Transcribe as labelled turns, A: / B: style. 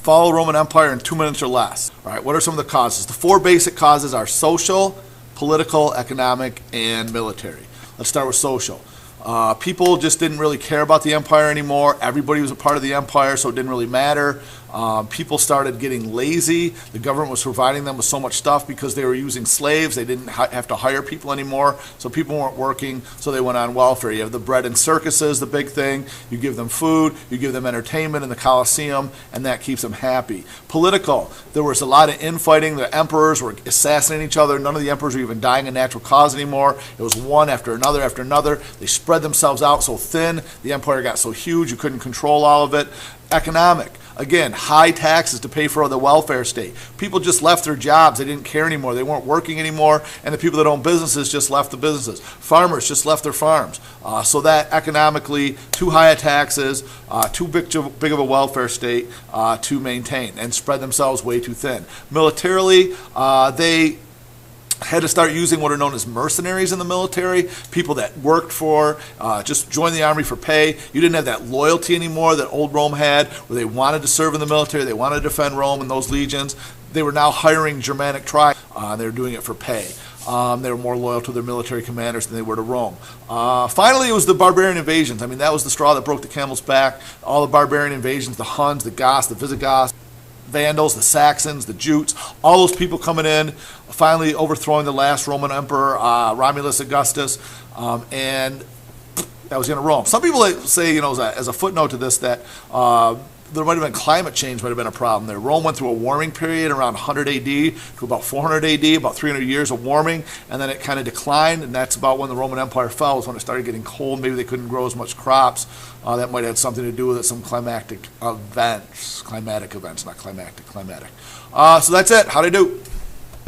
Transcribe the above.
A: Follow Roman Empire in 2 minutes or less. All right, what are some of the causes? The 4 basic causes are social, political, economic, and military. Let's start with social. People just didn't really care about the empire anymore. Everybody was a part of the empire, so it didn't really matter. People started getting lazy. The government was providing them with so much stuff because they were using slaves. They didn't have to hire people anymore, so people weren't working, so they went on welfare. You have the bread and circuses, the big thing. You give them food, you give them entertainment in the Colosseum, and that keeps them happy. Political, there was a lot of infighting. The emperors were assassinating each other. None of the emperors were even dying of natural cause anymore. It was one after another after another. They spread themselves out so thin. The empire got so huge you couldn't control all of it. Economic. Again, high taxes to pay for the welfare state. People just left their jobs. They didn't care anymore. They weren't working anymore. And the people that own businesses just left the businesses. Farmers just left their farms. So that economically, too high a taxes, too big of a welfare state to maintain, and spread themselves way too thin. Militarily, they had to start using what are known as mercenaries in the military, people that worked for, just joined the army for pay. You didn't have that loyalty anymore that old Rome had, where they wanted to serve in the military, they wanted to defend Rome and those legions. They were now hiring Germanic tribes. They were doing it for pay. They were more loyal to their military commanders than they were to Rome. Finally, it was the barbarian invasions. I mean, that was the straw that broke the camel's back. All the barbarian invasions, the Huns, the Goths, the Visigoths, Vandals, the Saxons, the Jutes, all those people coming in, finally overthrowing the last Roman emperor, Romulus Augustus, and that was the end of Rome. Some people say, as a footnote to this, that there might have been climate change might have been a problem there. Rome went through a warming period around 100 AD to about 400 AD, about 300 years of warming, and then it kind of declined, and that's about when the Roman Empire fell, was when it started getting cold. Maybe they couldn't grow as much crops. That might have something to do with it, some climatic events. So that's it. How'd I do?